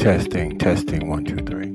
Testing, 1, 2, 3.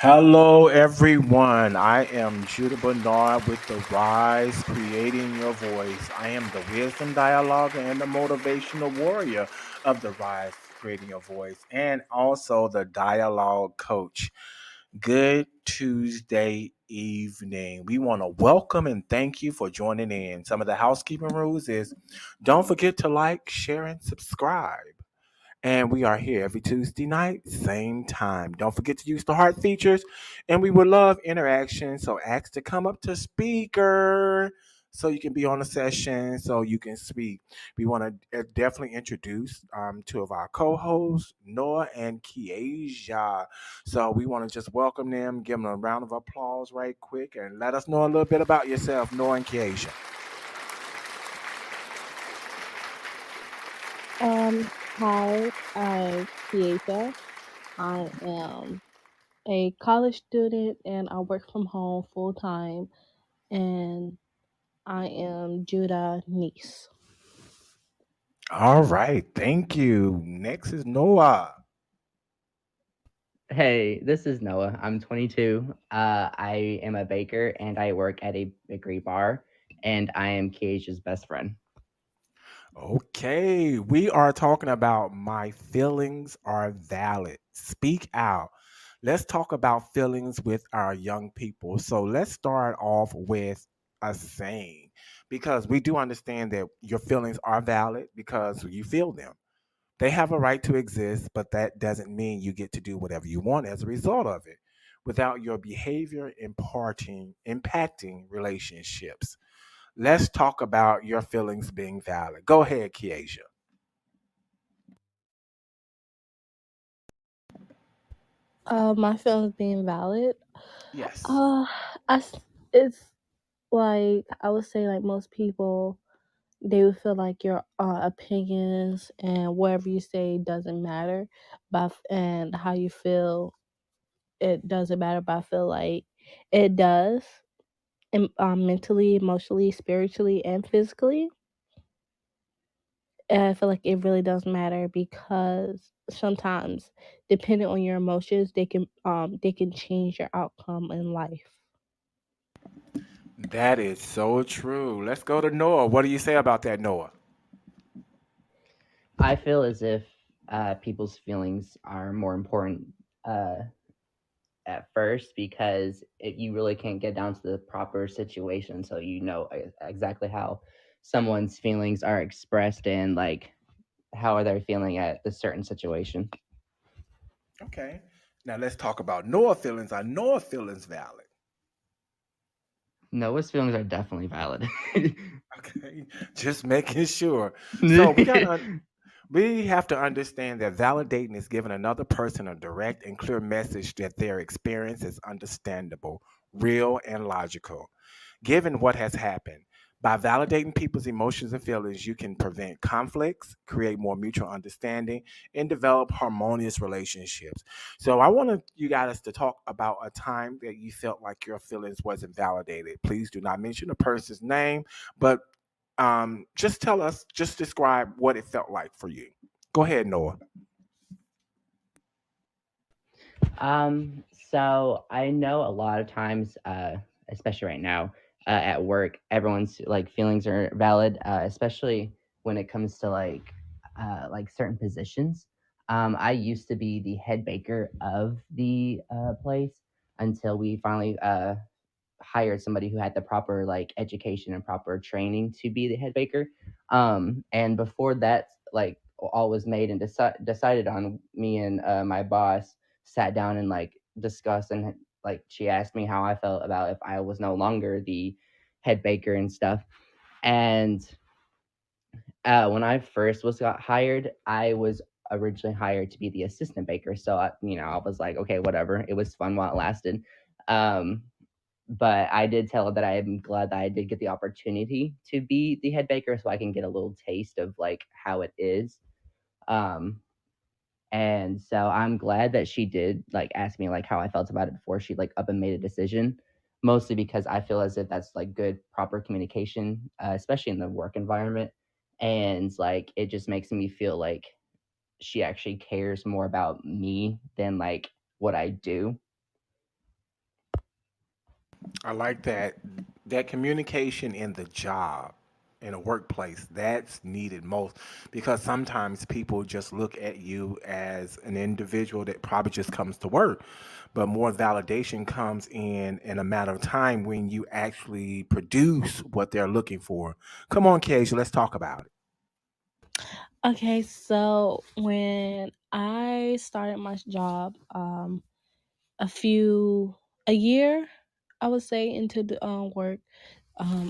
Hello, everyone. I am Judah Bernard with The Rise, Creating Your Voice. I am the wisdom dialogue and the motivational warrior of The Rise, Creating Your Voice, and also the dialogue coach. Good Tuesday evening. We want to welcome and thank you for joining in. Some of the housekeeping rules is don't forget to like, share, and subscribe. And we are here every Tuesday night, same time. Don't forget to use the heart features, and we would love interaction. So ask to come up to speaker so you can be on the session, so you can speak. We want to definitely introduce two of our co-hosts, Noah and Kiesia. So we want to just welcome them, give them a round of applause right quick, and let us know a little bit about yourself, Noah and Kiesia. Hi, I'm Ph.D. I am a college student and I work from home full time, and I am Judah niece. All right, thank you. Next is Noah. Hey, this is Noah. I'm 22. I am a baker and I work at a bakery bar, and I am Kiesha's best friend. Okay, we are talking about my feelings are valid. Speak out. Let's talk about feelings with our young people. So let's start off with a saying because we do understand that your feelings are valid because you feel them. They have a right to exist, but that doesn't mean you get to do whatever you want as a result of it without your behavior impacting relationships. Let's talk about your feelings being valid. Go ahead, Kiesia. My feelings being valid. Yes. Uh, it's like I would say like most people they would feel like your opinions and whatever you say doesn't matter, and how you feel it doesn't matter. But I feel like it does. Mentally, emotionally, spiritually, and physically. And I feel like it really does matter because sometimes, depending on your emotions, they can change your outcome in life. That is so true. Let's go to Noah. What do you say about that, Noah? I feel as if people's feelings are more important uh, at first, because you really can't get down to the proper situation, so you know exactly how someone's feelings are expressed and like how are they feeling at the certain situation. Okay. Now let's talk about Noah feelings. Are Noah feelings valid? Noah's feelings are definitely valid. Okay. Just making sure. So we have to understand that validating is giving another person a direct and clear message that their experience is understandable, real, and logical. Given what has happened, by validating people's emotions and feelings, you can prevent conflicts, create more mutual understanding, and develop harmonious relationships. So, I want you guys to talk about a time that you felt like your feelings wasn't validated. Please do not mention a person's name, but just tell us, just describe what it felt like for you. Go ahead, Noah. So I know a lot of times, especially right now, at work, everyone's like feelings are valid, especially when it comes to like certain positions. I used to be the head baker of the place until we finally hired somebody who had the proper like education and proper training to be the head baker. And before that, like all was made and decided on, me and my boss sat down and like discussed, and like she asked me how I felt about if I was no longer the head baker and stuff. And when I first was got hired, I was originally hired to be the assistant baker. So I was like, okay, whatever. It was fun while it lasted. Um, but I did tell her that I am glad that I did get the opportunity to be the head baker, so I can get a little taste of like how it is. Um, and so I'm glad that she did like ask me like how I felt about it before she like up and made a decision. Mostly because I feel as if that's like good proper communication, especially in the work environment, and like it just makes me feel like she actually cares more about me than like what I do. I like that. That communication in the job, in a workplace, that's needed most because sometimes people just look at you as an individual that probably just comes to work. But more validation comes in a matter of time when you actually produce what they're looking for. Come on, Cage, let's talk about it. Okay, so when I started my job, a few a year, I would say, into the work,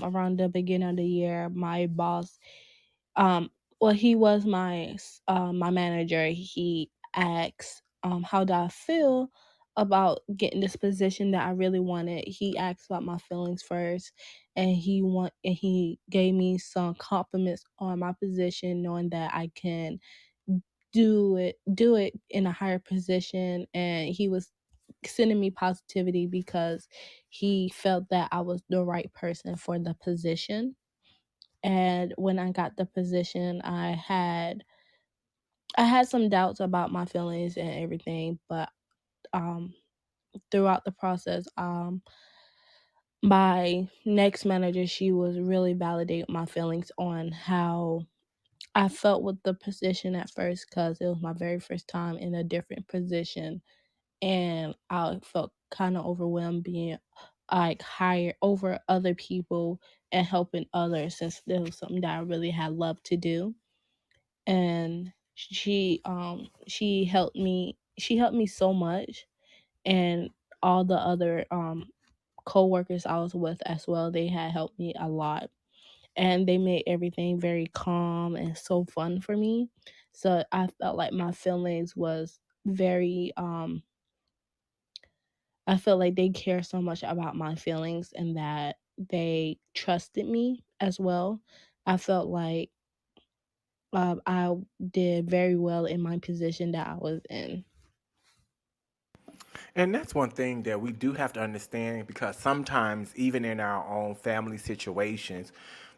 around the beginning of the year, my boss, um well, he was my manager. He asked how do I feel about getting this position that I really wanted. He asked about my feelings first, and he gave me some compliments on my position, knowing that I can do it in a higher position. And he was sending me positivity because he felt that I was the right person for the position. And when I got the position, I had some doubts about my feelings and everything, but um throughout the process, my next manager, she was really validating my feelings on how I felt with the position at first, because it was my very first time in a different position, and I felt kind of overwhelmed being like hired over other people and helping others, since this was something that I really had loved to do. And she helped me so much, and all the other co-workers I was with as well, they had helped me a lot, and they made everything very calm and so fun for me. So I felt like my feelings was very I feel like they care so much about my feelings, and that they trusted me as well. I felt like I did very well in my position that I was in. And that's one thing that we do have to understand because sometimes, even in our own family situations,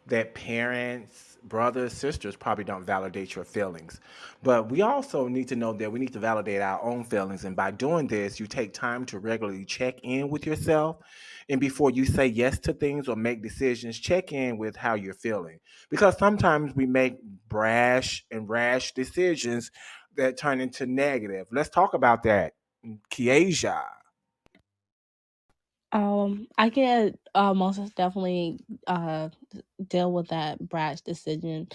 that parents, brothers, sisters probably don't validate your feelings. But we also need to know that we need to validate our own feelings. And by doing this, you take time to regularly check in with yourself. And before you say yes to things or make decisions, check in with how you're feeling. Because sometimes we make brash and rash decisions that turn into negative. Let's talk about that. Kiesia. I can most definitely deal with that brash decision.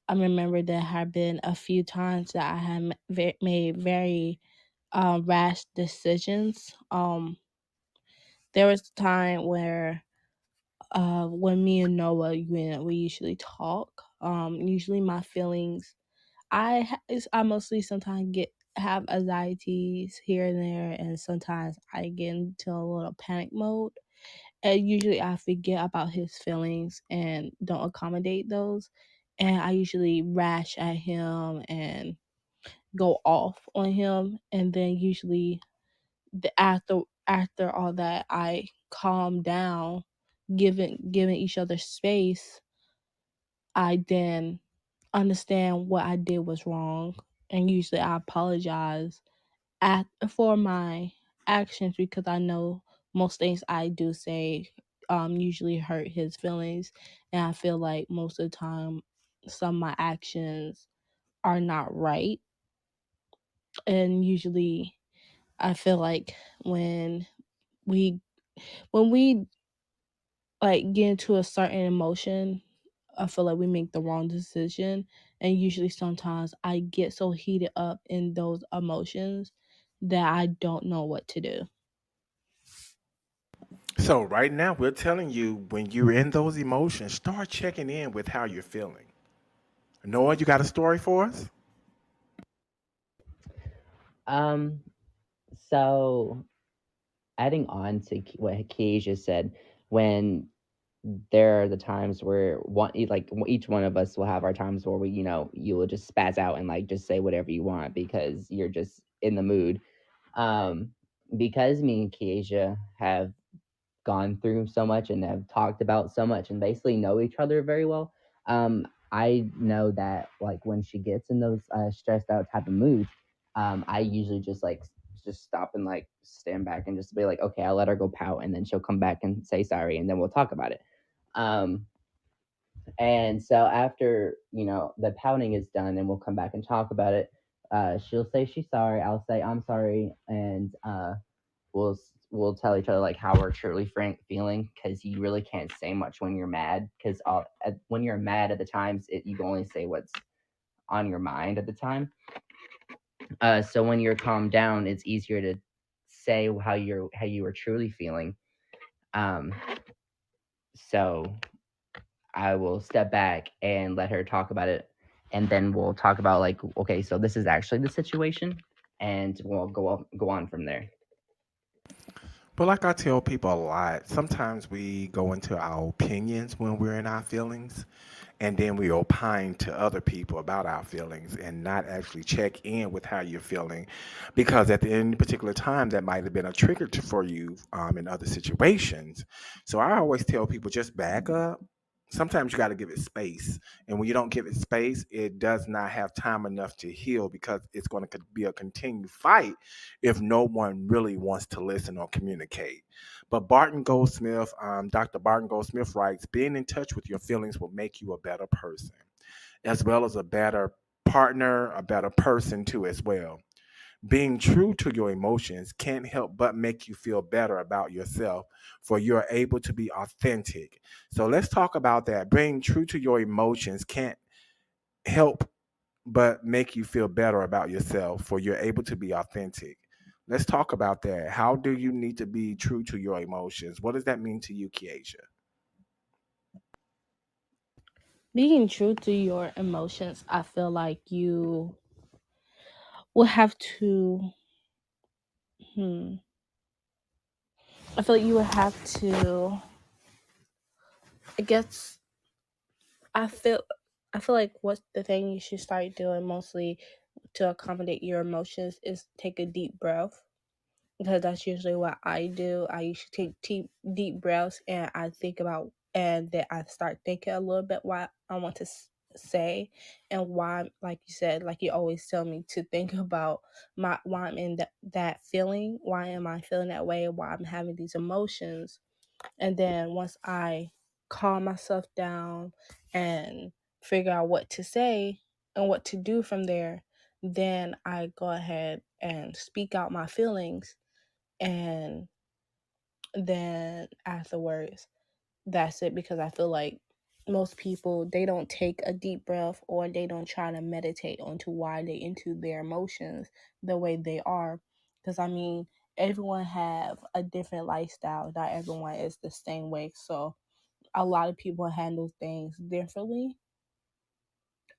I remember there have been a few times that I had made very rash decisions. There was a time where when me and Noah, we usually talk. Usually my feelings, I mostly sometimes get have anxieties here and there, and sometimes I get into a little panic mode. And usually I forget about his feelings and don't accommodate those. And I usually rash at him and go off on him. And then usually after all that, I calm down, giving each other space. I then understand what I did was wrong, and usually I apologize for my actions because I know most things I do say usually hurt his feelings, and I feel like most of the time some of my actions are not right, and usually I feel like we when we like get into a certain emotion, I feel like we make the wrong decision, and usually sometimes I get so heated up in those emotions that I don't know what to do. So right now we're telling you when you're in those emotions, start checking in with how you're feeling. Noah, you got a story for us? Um, so adding on to what Keisha said, when there are the times where each one of us will have our times where you will just spaz out and like just say whatever you want because you're just in the mood. Um, because me and Keisha have gone through so much and have talked about so much and basically know each other very well. I know that like when she gets in those stressed out type of moods, I usually just stop and like stand back and just be like, okay, I'll let her go pout, and then she'll come back and say sorry, and then we'll talk about it. Um, and so after the pouting is done, and we'll come back and talk about it. She'll say she's sorry. I'll say I'm sorry, and we'll tell each other like how we're truly feeling, because you really can't say much when you're mad, because when you're mad at the times you can only say what's on your mind at the time. So when you're calmed down, it's easier to say how you were truly feeling. um so I will step back and let her talk about it, and then we'll talk about like, okay, so this is actually the situation, and we'll go on from there. But like I tell people a lot, sometimes we go into our opinions when we're in our feelings, and then we opine to other people about our feelings and not actually check in with how you're feeling, because at the any particular time that might have been a trigger for you in other situations. So I always tell people just back up. Sometimes you got to give it space, and when you don't give it space, it does not have time enough to heal, because it's going to be a continued fight if no one really wants to listen or communicate. But Dr. Barton Goldsmith writes, being in touch with your feelings will make you a better person, as well as a better partner, a better person too, as well. Being true to your emotions can't help but make you feel better about yourself, for you're able to be authentic. So let's talk about that. Being true to your emotions can't help but make you feel better about yourself, for you're able to be authentic. Let's talk about that. How do you need to be true to your emotions? What does that mean to you, Kiesha? Being true to your emotions, I feel like you will have to. Hmm. I feel like you will have to. I guess I feel. I feel like what's the thing you should start doing mostly to accommodate your emotions is take a deep breath, because that's usually what I do. I usually take deep breaths, and I think about, and then I start thinking a little bit what I want to say, and why, like you said, like you always tell me to think about my why I'm in that feeling, why am I feeling that way, why I'm having these emotions. And then once I calm myself down and figure out what to say and what to do from there, then I go ahead and speak out my feelings. And then afterwards, that's it, because I feel like most people, they don't take a deep breath, or they don't try to meditate onto why they into their emotions the way they are. Because I mean, everyone have a different lifestyle, not everyone is the same way, so a lot of people handle things differently.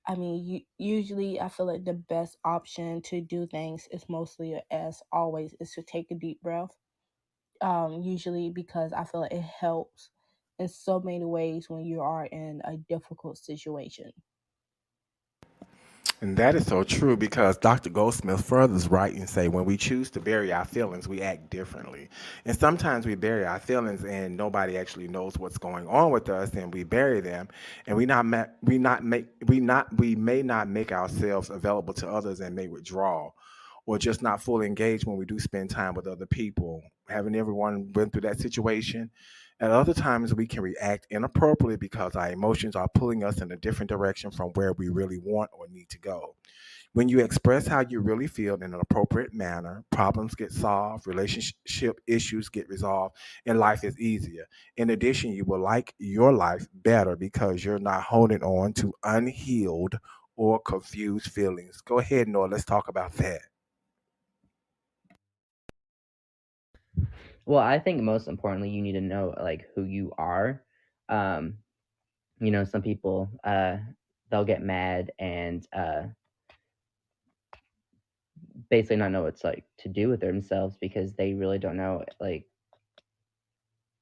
I mean, usually I feel like the best option to do things is mostly, as always, is to take a deep breath. Usually because I feel like it helps in so many ways when you are in a difficult situation. And that is so true because Dr. Goldsmith furthers right and say when we choose to bury our feelings, we act differently. And sometimes we bury our feelings and nobody actually knows what's going on with us, and we bury them, and we may not make ourselves available to others and may withdraw, or just not fully engage when we do spend time with other people. Having everyone went through that situation. At other times, we can react inappropriately because our emotions are pulling us in a different direction from where we really want or need to go. When you express how you really feel in an appropriate manner, problems get solved, relationship issues get resolved, and life is easier. In addition, you will like your life better because you're not holding on to unhealed or confused feelings. Go ahead, Noah. Let's talk about that. Well, I think most importantly, you need to know like who you are. Um, some people they'll get mad and basically not know what's like to do with themselves because they really don't know like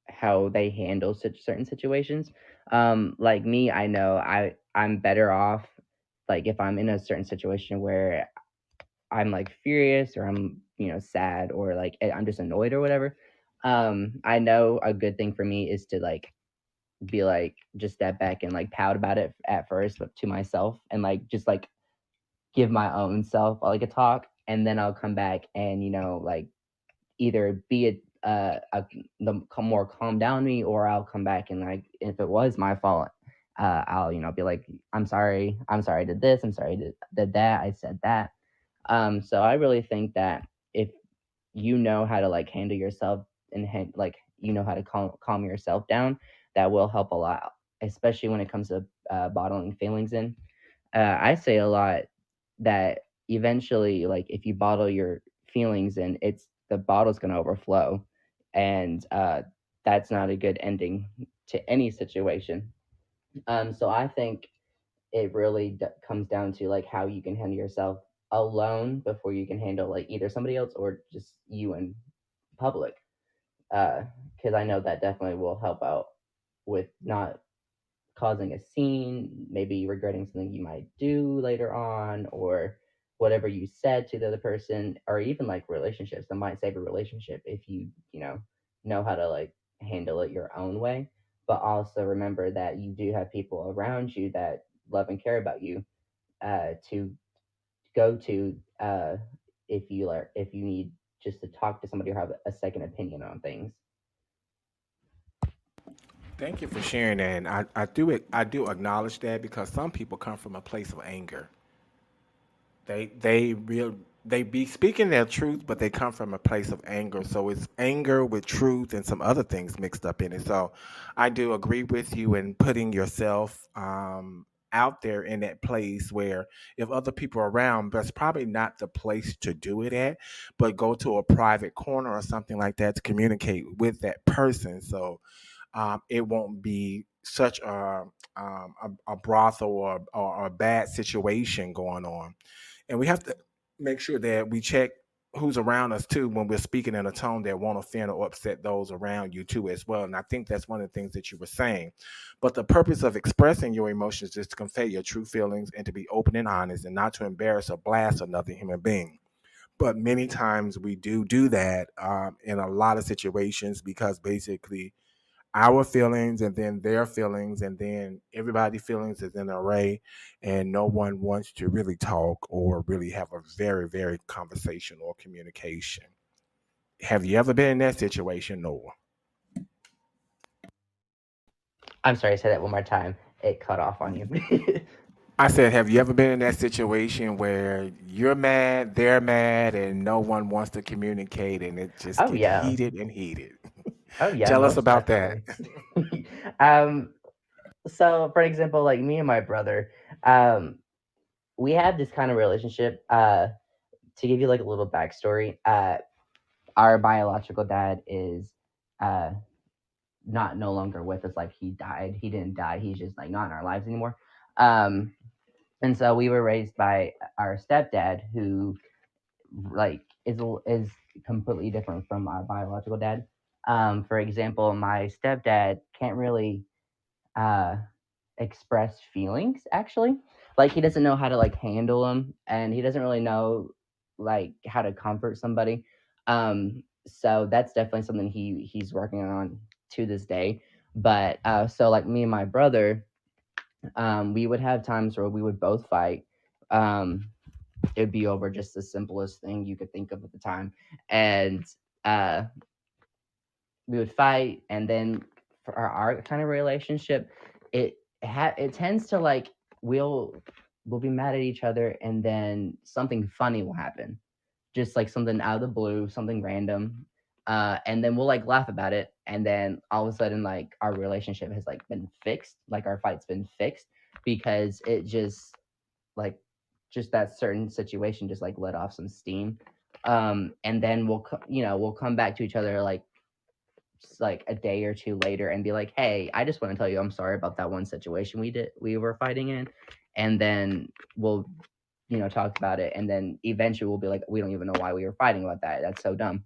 how they handle such certain situations. Like me, I know I'm better off like if I'm in a certain situation where I'm like furious or I'm sad or like I'm just annoyed or whatever. I know a good thing for me is to like be like just step back and like pout about it at first, but to myself and like just like give my own self like a talk, and then I'll come back and like either be the more calm down me, or I'll come back and like if it was my fault, I'll be like I'm sorry I did this, I'm sorry I did that, I said that. So I really think that if you know how to like handle yourself and like how to calm yourself down, that will help a lot, especially when it comes to bottling feelings in. I say a lot that eventually, like if you bottle your feelings in, it's the bottle's going to overflow, and that's not a good ending to any situation. So I think it really comes down to like how you can handle yourself alone before you can handle like either somebody else or just you in public. Because I know that definitely will help out with not causing a scene, maybe regretting something you might do later on, or whatever you said to the other person, or even like relationships. That might save a relationship if you know how to like handle it your own way. But also remember that you do have people around you that love and care about you, to go to, if you need just to talk to somebody or have a second opinion on things. Thank you for sharing that. And I do acknowledge that because some people come from a place of anger. They be speaking their truth, but they come from a place of anger. So it's anger with truth and some other things mixed up in it. So I do agree with you in putting yourself out there in that place where if other people are around, that's probably not the place to do it at, but go to a private corner or something like that to communicate with that person. So it won't be such a brothel or a bad situation going on. And we have to make sure that we check who's around us too when we're speaking in a tone that won't offend or upset those around you too as well. And I think that's one of the things that you were saying. But the purpose of expressing your emotions is to convey your true feelings and to be open and honest and not to embarrass or blast another human being. But many times we do that in a lot of situations because basically our feelings and then their feelings and then everybody's feelings is in an array, and no one wants to really talk or really have a very conversation or communication. Have you ever been in that situation, Noah? I'm sorry, say that one more time. It cut off on you. I said, have you ever been in that situation where you're mad, they're mad, and no one wants to communicate and it just Oh gets yeah. heated and heated? Oh yeah, Tell us most about that. definitely. um, so for example, like me and my brother, um, we have this kind of relationship. To give you like a little backstory, our biological dad is uh not no longer with us. Like he died. He didn't die. He's just like not in our lives anymore. Um, and so we were raised by our stepdad, who like is completely different from our biological dad. For example, my stepdad can't really uh express feelings, actually. Like, he doesn't know how to like handle them, and he doesn't really know like how to comfort somebody. So that's definitely something he's working on to this day. But so like me and my brother, we would have times where we would both fight. um it'd be over just the simplest thing you could think of at the time. And uh we would fight, and then for our kind of relationship, it tends to like, we'll we'll be mad at each other, and then something funny will happen, just like something out of the blue, something random. And then we'll like laugh about it, and then all of a sudden, like, our relationship has like been fixed, like our fight's been fixed, because it like just that certain situation just like let off some steam. And then we'll come back to each other like a day or two later and be like, hey, I just want to tell you I'm sorry about that one situation we were fighting in. And then we'll talk about it, and then eventually we'll be like, we don't even know why we were fighting about that. That's so dumb.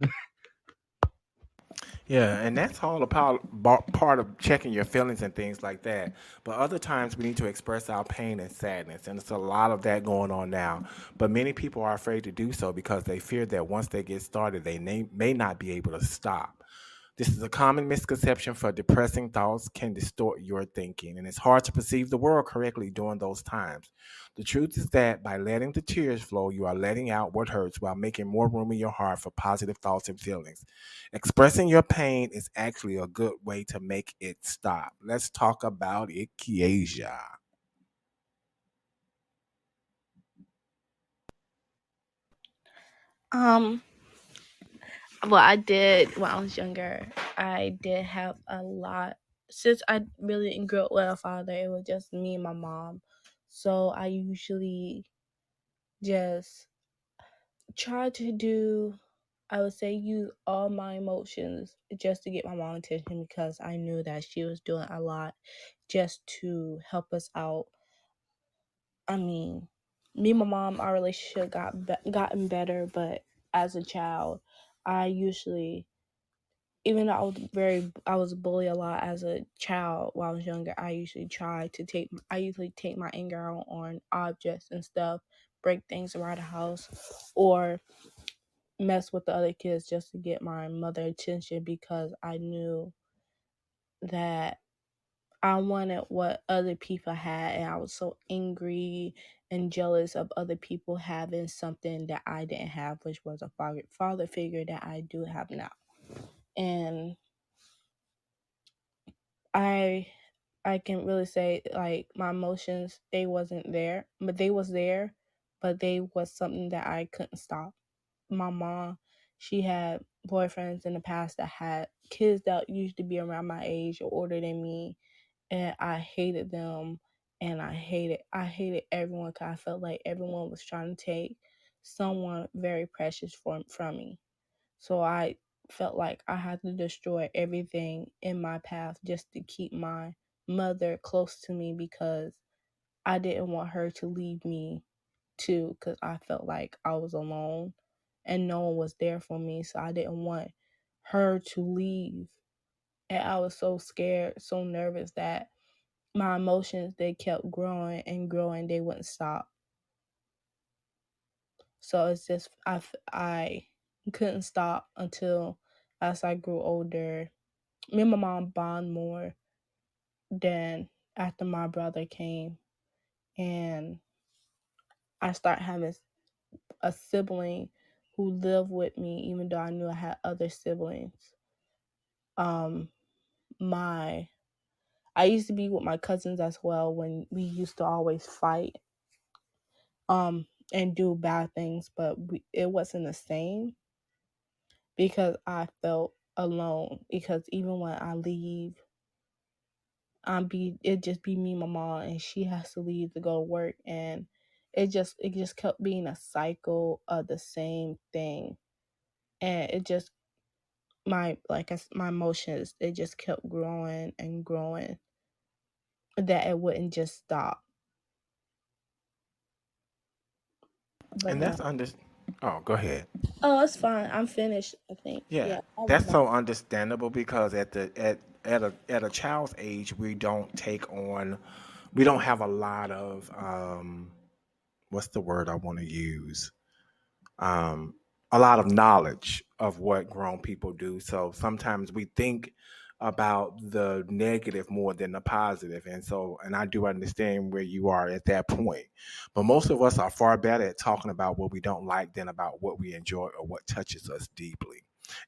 Yeah, and that's all about part of checking your feelings and things like that. But other times we need to express our pain and sadness, and it's a lot of that going on now. But many people are afraid to do so because they fear that once they get started, they may not be able to stop. This is a common misconception, for depressing thoughts can distort your thinking, and it's hard to perceive the world correctly during those times. The truth is that by letting the tears flow, you are letting out what hurts while making more room in your heart for positive thoughts and feelings. Expressing your pain is actually a good way to make it stop. Let's talk about it, Kiesia. Um, well, I did when I was younger. I did have a lot. Since I really didn't grow up with a father, it was just me and my mom. So I usually just try to do, I would say, use all my emotions just to get my mom attention, because I knew that she was doing a lot just to help us out. I mean, me and my mom, our relationship gotten better, but as a child, I usually, even though I was bullied a lot as a child while I was younger. I usually take my anger out on objects and stuff, break things around the house, or mess with the other kids just to get my mother attention, because I knew that I wanted what other people had, and I was so angry and jealous of other people having something that I didn't have, which was a father figure that I do have now. And I I can really say, like, my emotions, they wasn't there, but they was there, but they was something that I couldn't stop. My mom, she had boyfriends in the past that had kids that used to be around my age or older than me, and I hated them, and I hated everyone, because I felt like everyone was trying to take someone very precious from me. So I felt like I had to destroy everything in my path just to keep my mother close to me, because I didn't want her to leave me too, because I felt like I was alone and no one was there for me. So I didn't want her to leave. And I was so scared, so nervous, that my emotions, they kept growing and growing. They wouldn't stop. So it's just I couldn't stop until, as I grew older, me and my mom bond more than after my brother came, and I start having a sibling who lived with me, even though I knew I had other siblings. Um, my I used to be with my cousins as well, when we used to always fight and do bad things, but it wasn't the same, because I felt alone. Because even when I leave, it just be me and my mom, and she has to leave to go to work, and it just kept being a cycle of the same thing. And it just my emotions, they just kept growing and growing, that it wouldn't just stop. But And yeah. that's Oh, go ahead. Oh, it's fine. I'm finished, I think. Yeah, Yeah, I was that's done. so understandable because at a child's age, we don't take on we don't have a lot of what's the word I want to use? um, a lot of knowledge of what grown people do. So sometimes we think about the negative more than the positive. And I do understand where you are at that point. But most of us are far better at talking about what we don't like than about what we enjoy or what touches us deeply.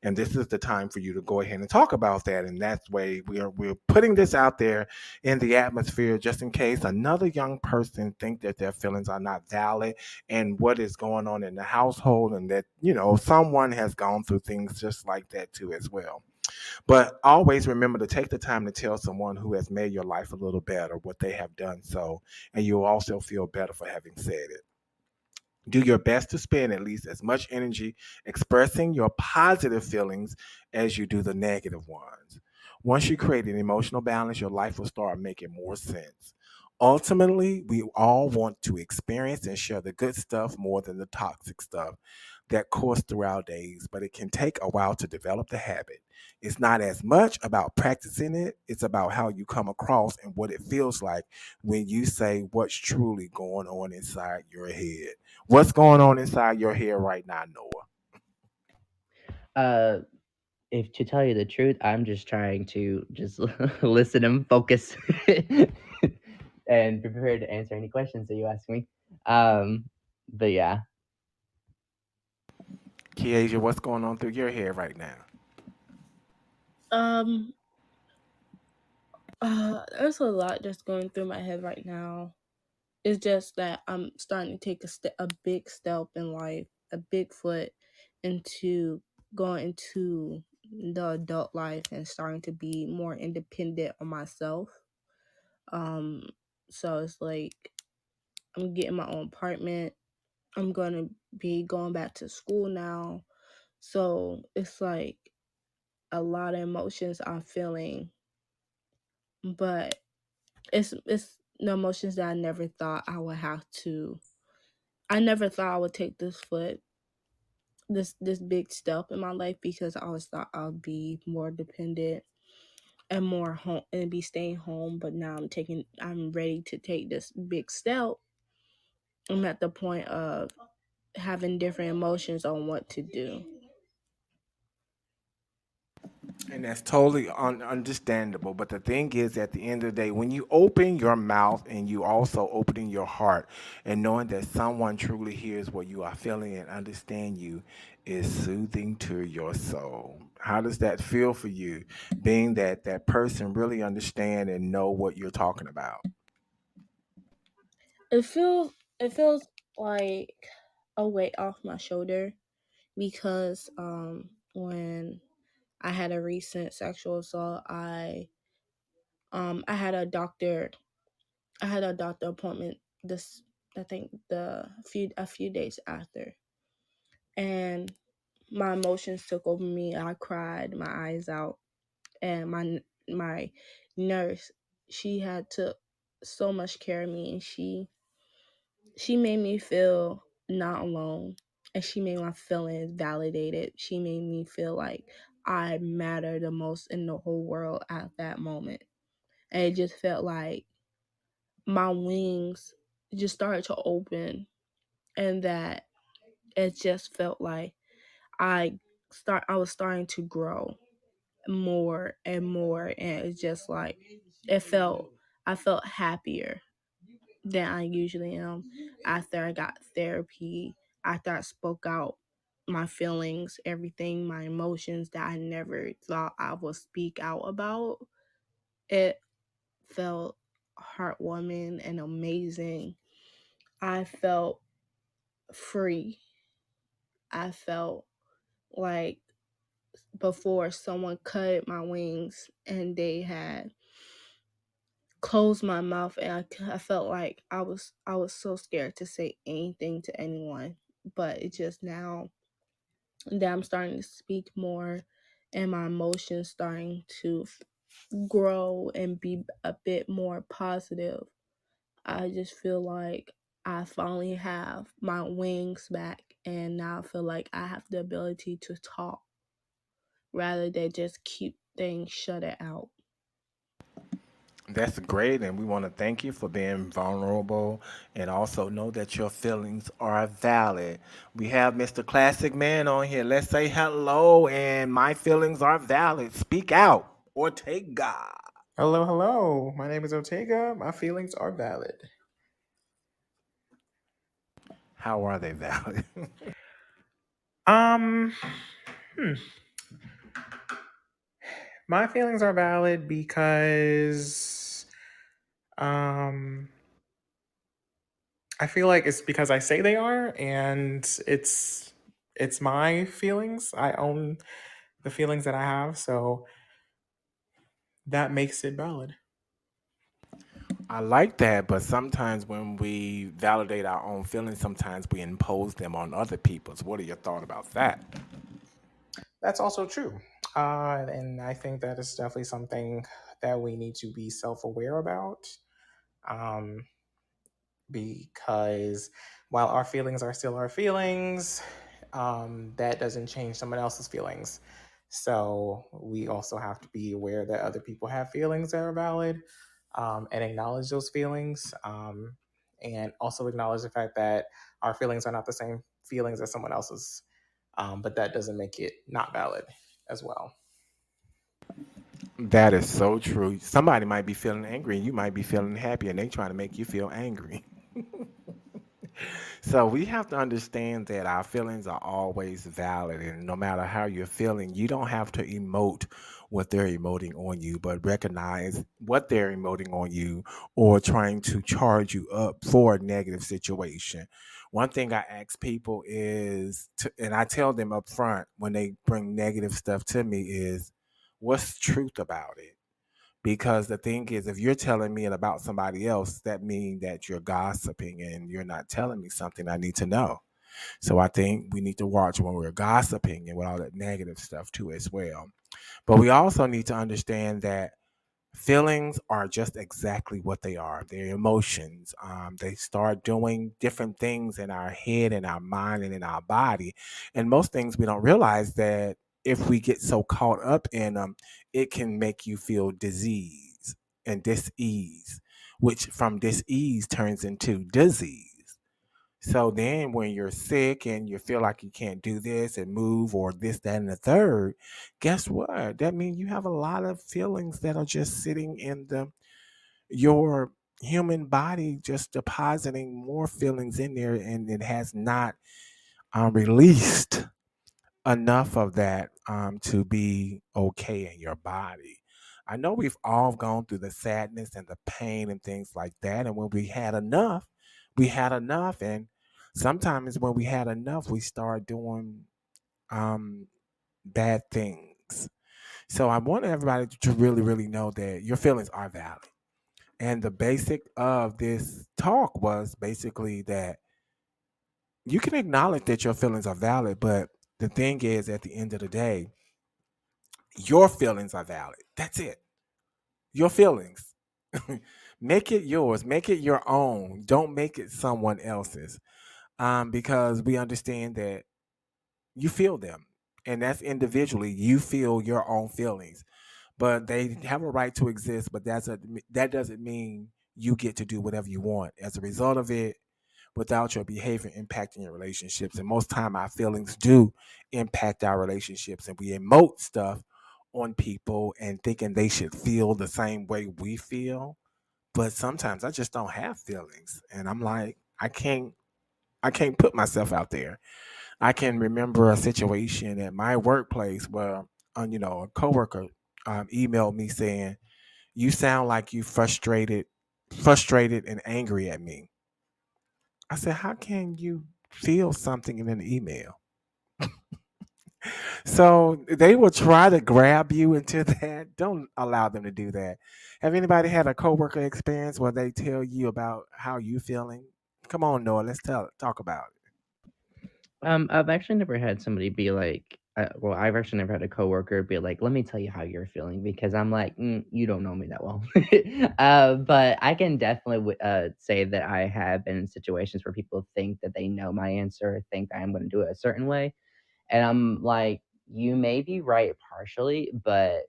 And this is the time for you to go ahead and talk about that. And that's way we're putting this out there in the atmosphere just in case another young person think that their feelings are not valid and what is going on in the household, and that someone has gone through things just like that too as well. But always remember to take the time to tell someone who has made your life a little better what they have done, so and you'll also feel better for having said it. Do your best to spend at least as much energy expressing your positive feelings as you do the negative ones. Once you create an emotional balance, your life will start making more sense. Ultimately, we all want to experience and share the good stuff more than the toxic stuff that course through our days, but it can take a while to develop the habit. It's not as much about practicing it, it's about how you come across and what it feels like when you say what's truly going on inside your head. What's going on inside your head right now, Noah? Uh, if to tell you the truth, I'm just trying to just listen and focus, and be prepared to answer any questions that you ask me. Um, but yeah, Kiesha, what's going on through your head right now? Um, there's a lot just going through my head right now. It's just that I'm starting to take a big step in life, a big foot into going into the adult life and starting to be more independent on myself. Um, so it's like I'm getting my own apartment. I'm gonna be going back to school now. So it's like a lot of emotions I'm feeling, but it's the emotions that I never thought I would have to. I never thought I would take this big step in my life because I always thought I'd be more dependent and more home and be staying home. But now I'm ready to take this big step. I'm at the point of having different emotions on what to do. And that's totally understandable. But the thing is, at the end of the day, when you open your mouth and you also opening your heart and knowing that someone truly hears what you are feeling and understand you is soothing to your soul. How does that feel for you, being that that person really understand and know what you're talking about? It feels like a weight off my shoulder because when I had a recent sexual assault, I had a doctor appointment this I think the few a few days after, and my emotions took over me. I cried my eyes out, and my nurse, she had took so much care of me, and she made me feel not alone, and she made my feelings validated. She made me feel like I matter the most in the whole world at that moment, and it just felt like my wings just started to open, and that it just felt like I was starting to grow more and more, and it's just like it felt I felt happier than I usually am after I got therapy, after I spoke out my feelings, everything, my emotions that I never thought I would speak out about. It felt heartwarming and amazing. I felt free. I felt like before someone cut my wings and they had closed my mouth, and I felt like I was so scared to say anything to anyone. But it just now that I'm starting to speak more and my emotions starting to grow and be a bit more positive, I just feel like I finally have my wings back, and now I feel like I have the ability to talk rather than just keep things shut it out. That's great, and we want to thank you for being vulnerable and also know that your feelings are valid. We have Mr. Classic Man on here. Let's say hello, and my feelings are valid. Speak out or take God. Hello, hello. My name is Ortega. My feelings are valid. How are they valid? Um, hmm. My feelings are valid because um I feel like it's because I say they are, and it's my feelings. I own the feelings that I have, so that makes it valid. I like that, but sometimes when we validate our own feelings, sometimes we impose them on other people's. What are your thoughts about that? That's also true. And I think that is definitely something that we need to be self-aware about. Um, because while our feelings are still our feelings, that doesn't change someone else's feelings. So we also have to be aware that other people have feelings that are valid, and acknowledge those feelings, and also acknowledge the fact that our feelings are not the same feelings as someone else's, but that doesn't make it not valid as well. That is so true. Somebody might be feeling angry, and you might be feeling happy, and they trying to make you feel angry. So we have to understand that our feelings are always valid, and no matter how you're feeling, you don't have to emote what they're emoting on you, but recognize what they're emoting on you or trying to charge you up for a negative situation. One thing I ask people is, and I tell them up front when they bring negative stuff to me is, what's the truth about it? Because the thing is, if you're telling me about somebody else, that means that you're gossiping and you're not telling me something I need to know. So I think we need to watch when we're gossiping and with all that negative stuff too as well. But we also need to understand that feelings are just exactly what they are. They're emotions. They start doing different things in our head, in our mind, and in our body. And most things we don't realize that if we get so caught up in them, it can make you feel disease and dis-ease, which from dis-ease turns into disease. So then when you're sick and you feel like you can't do this and move or this, that, and the third, guess what? That means you have a lot of feelings that are just sitting in the your human body, just depositing more feelings in there, and it has not released enough of that to be okay in your body. I know we've all gone through the sadness and the pain and things like that. And when we had enough, we had enough. And sometimes when we had enough, we start doing um, bad things. So I want everybody to really, really know that your feelings are valid. And the basic of this talk was basically that you can acknowledge that your feelings are valid, but the thing is, at the end of the day, your feelings are valid. That's it. Your feelings. Make it yours. Make it your own. Don't make it someone else's. Because we understand that you feel them. And that's individually. You feel your own feelings. But they have a right to exist, but that doesn't mean you get to do whatever you want. As a result of it, without your behavior impacting your relationships. And most time our feelings do impact our relationships and we emote stuff on people and thinking they should feel the same way we feel. But sometimes I just don't have feelings. And I'm like, I can't put myself out there. I can remember a situation at my workplace where a coworker emailed me saying, "You sound like you frustrated and angry at me." I said, "How can you feel something in an email?" So they will try to grab you into that. Don't allow them to do that. Have anybody had a coworker experience where they tell you about how you feeling? Come on, Noah, let's talk about it. I've actually never had somebody be like, well, I've actually never had a coworker be like, "Let me tell you how you're feeling," because I'm like, "You don't know me that well." But I can definitely say that I have been in situations where people think that they know my answer, think I'm going to do it a certain way, and I'm like, "You may be right partially, but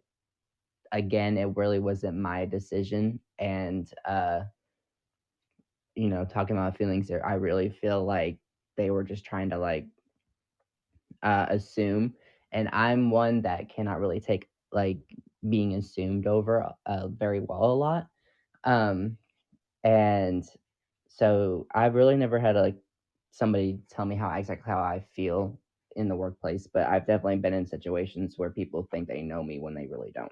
again, it really wasn't my decision. And talking about feelings there, I really feel like they were just trying to like assume, and I'm one that cannot really take like being assumed over very well a lot. And so I've really never had like somebody tell me exactly how I feel in the workplace, but I've definitely been in situations where people think they know me when they really don't.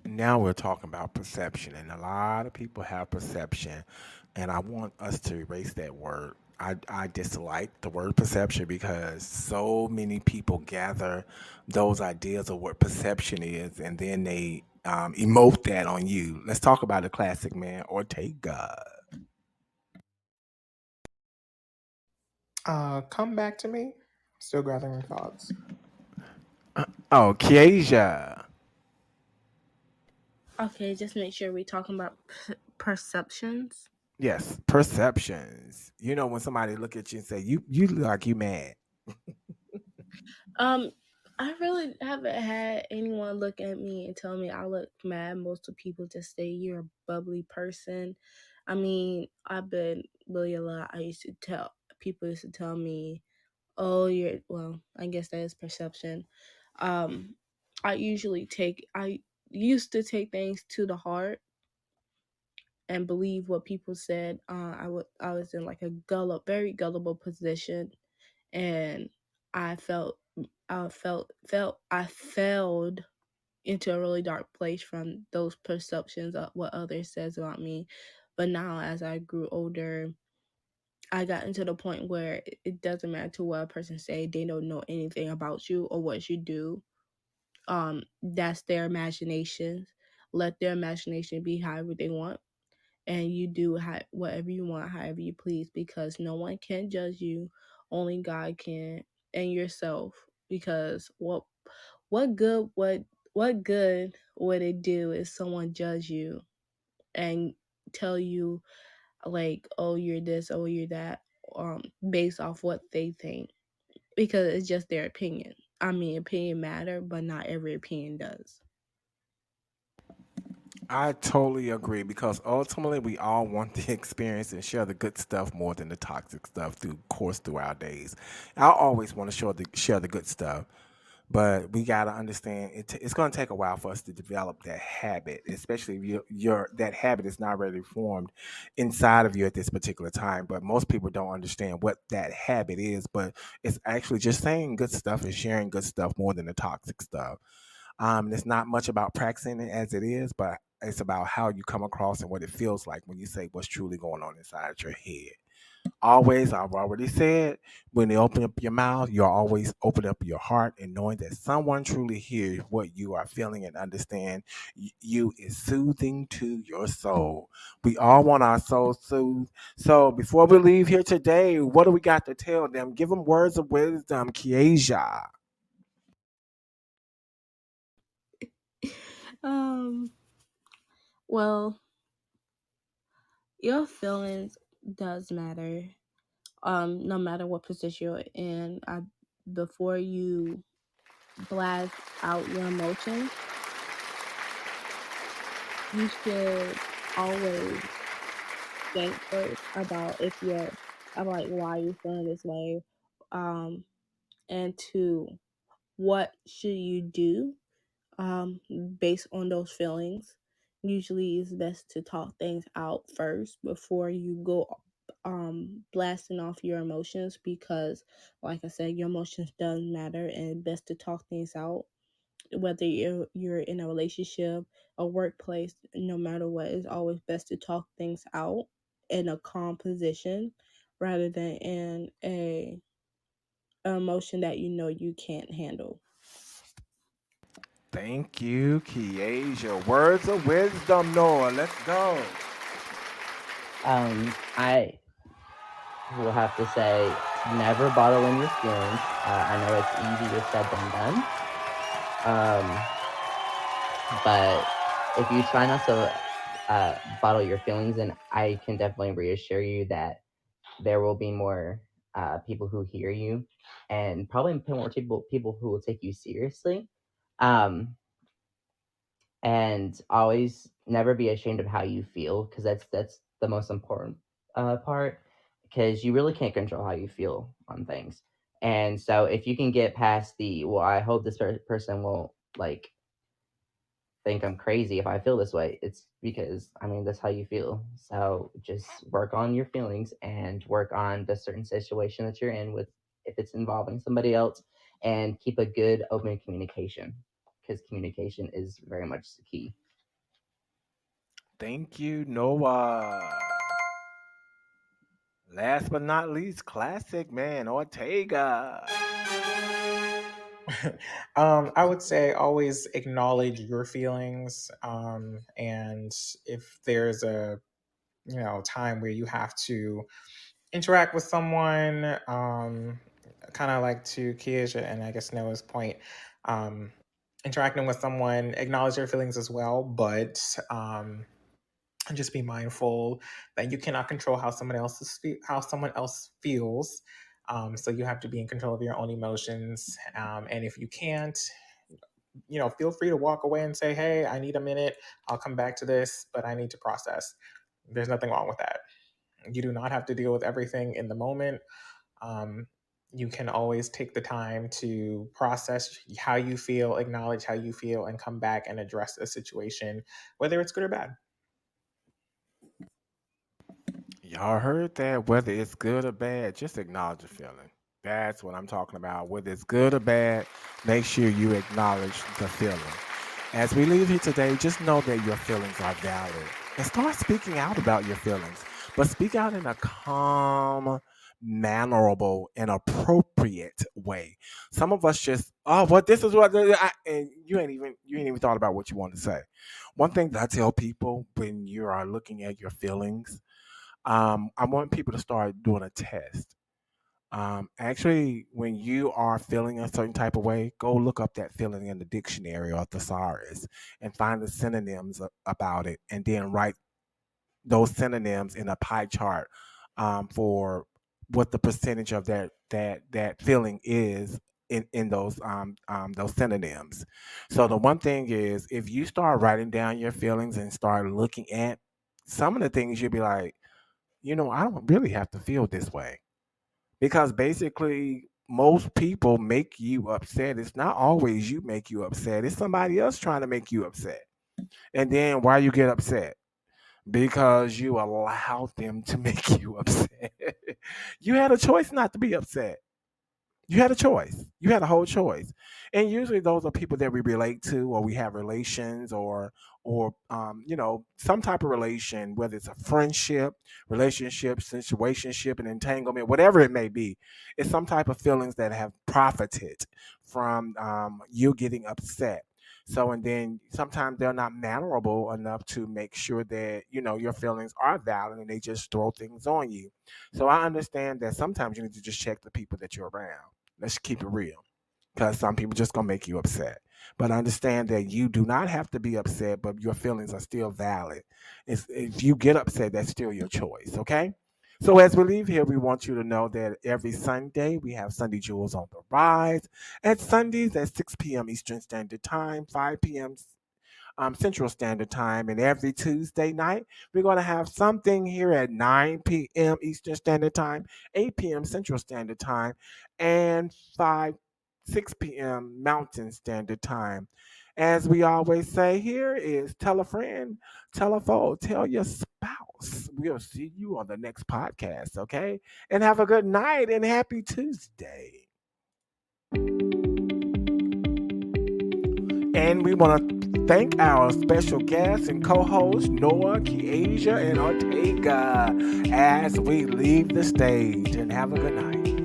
Now we're talking about perception, and a lot of people have perception, and I want us to erase that word. I dislike the word perception because so many people gather those ideas of what perception is, and then they emote that on you. Let's talk about the classic man, Ortega. Come back to me. Still gathering thoughts. Oh, Kiesia. Okay, just make sure we're talking about perceptions. Yes, perceptions. You know when somebody look at you and say, you look like you mad. Um, I really haven't had anyone look at me and tell me I look mad. Most of people just say you're a bubbly person. I mean, I've been really a lot. People used to tell me, "Oh, you're well." I guess that is perception. Um, I used to take things to the heart and believe what people said. I was in like a very gullible position, and I felt I fell into a really dark place from those perceptions of what others says about me. But now, as I grew older, I got into the point where it doesn't matter what a person say; they don't know anything about you or what you do. That's their imagination. Let their imagination be however they want, and you do whatever you want, however you please, because no one can judge you. Only God can, and yourself. Because what good what good would it do if someone judge you and tell you like, oh, you're this, oh, you're that, based off what they think, because it's just their opinion. I mean, opinion matter, but not every opinion does. I totally agree because ultimately we all want to experience and share the good stuff more than the toxic stuff through our days. I always want to share the good stuff, but we got to understand it's going to take a while for us to develop that habit, especially if that habit is not already formed inside of you at this particular time. But most people don't understand what that habit is, but it's actually just saying good stuff and sharing good stuff more than the toxic stuff. It's not much about practicing it as it is, but it's about how you come across and what it feels like when you say what's truly going on inside your head. Always, I've already said, when you open up your mouth, you're always open up your heart and knowing that someone truly hears what you are feeling and understand you is soothing to your soul. We all want our soul soothed. So before we leave here today, what do we got to tell them? Give them words of wisdom, Kiesia. um well, your feelings does matter. No matter what position you're in. Before you blast out your emotions, you should always think first about if you're about like why you're feeling this way, um, and two, what should you do, um, based on those feelings. Usually, it's best to talk things out first before you go blasting off your emotions, because like I said, your emotions does matter, and it's best to talk things out, whether you're in a relationship, a workplace, no matter what. It's always best to talk things out in a calm position rather than in a emotion that you know you can't handle. Thank you, Kiesia. Words of wisdom, Noah. Let's go. I will have to say, never bottle in your feelings. I know it's easier said than done. But if you try not to bottle your feelings, then I can definitely reassure you that there will be more people who hear you, and probably more people who will take you seriously. And always never be ashamed of how you feel, because that's the most important part, because you really can't control how you feel on things. And so if you can get past the, well, I hope this person won't like think I'm crazy if I feel this way, it's because, I mean, that's how you feel. So just work on your feelings and work on the certain situation that you're in with, if it's involving somebody else, and keep a good open communication, because communication is very much the key. Thank you, Noah. Last but not least, classic man, Ortega. I would say always acknowledge your feelings. And if there's a time where you have to interact with someone, kind of like to Kiesha and I guess Noah's point, um, interacting with someone, acknowledge their feelings as well, but just be mindful that you cannot control how how someone else feels. So you have to be in control of your own emotions. And if you can't, feel free to walk away and say, "Hey, I need a minute. I'll come back to this, but I need to process." There's nothing wrong with that. You do not have to deal with everything in the moment. Um, you can always take the time to process how you feel, acknowledge how you feel, and come back and address a situation, whether it's good or bad. Y'all heard that? Whether it's good or bad, just acknowledge the feeling. That's what I'm talking about. Whether it's good or bad, make sure you acknowledge the feeling. As we leave here today, just know that your feelings are valid and start speaking out about your feelings. But speak out in a calm, mannerable, and appropriate way. Some of us just, oh, what this is what, and you ain't even thought about what you want to say. One thing that I tell people when you are looking at your feelings, I want people to start doing a test. Actually, when you are feeling a certain type of way, go look up that feeling in the dictionary or thesaurus and find the synonyms about it, and then write those synonyms in a pie chart for what the percentage of that feeling is in those synonyms. So the one thing is, if you start writing down your feelings and start looking at some of the things, you'll be like, I don't really have to feel this way, because basically most people make you upset. It's not always you make you upset. It's somebody else trying to make you upset. And then why you get upset? Because you allowed them to make you upset. You had a choice not to be upset. You had a choice. You had a whole choice. And usually those are people that we relate to, or we have relations, or some type of relation, whether it's a friendship, relationship, situationship, an entanglement, whatever it may be. It's some type of feelings that have profited from you getting upset. So, and then sometimes they're not mannerable enough to make sure that your feelings are valid, and they just throw things on you. So I understand that sometimes you need to just check the people that you're around. Let's keep it real, because some people just gonna make you upset. But understand that you do not have to be upset, but your feelings are still valid. If you get upset, that's still your choice. Okay. So as we leave here, we want you to know that every Sunday we have Sunday Jewels on the Rise. At Sundays at 6 p.m. Eastern Standard Time, 5 p.m. Central Standard Time. And every Tuesday night, we're going to have something here at 9 p.m. Eastern Standard Time, 8 p.m. Central Standard Time, and 6 p.m. Mountain Standard Time. As we always say here is, tell a friend, tell a foe, tell your spouse. We'll see you on the next podcast, okay? And have a good night and happy Tuesday. And we want to thank our special guests and co-hosts, Noah, Kiesia, and Ortega, as we leave the stage. And have a good night.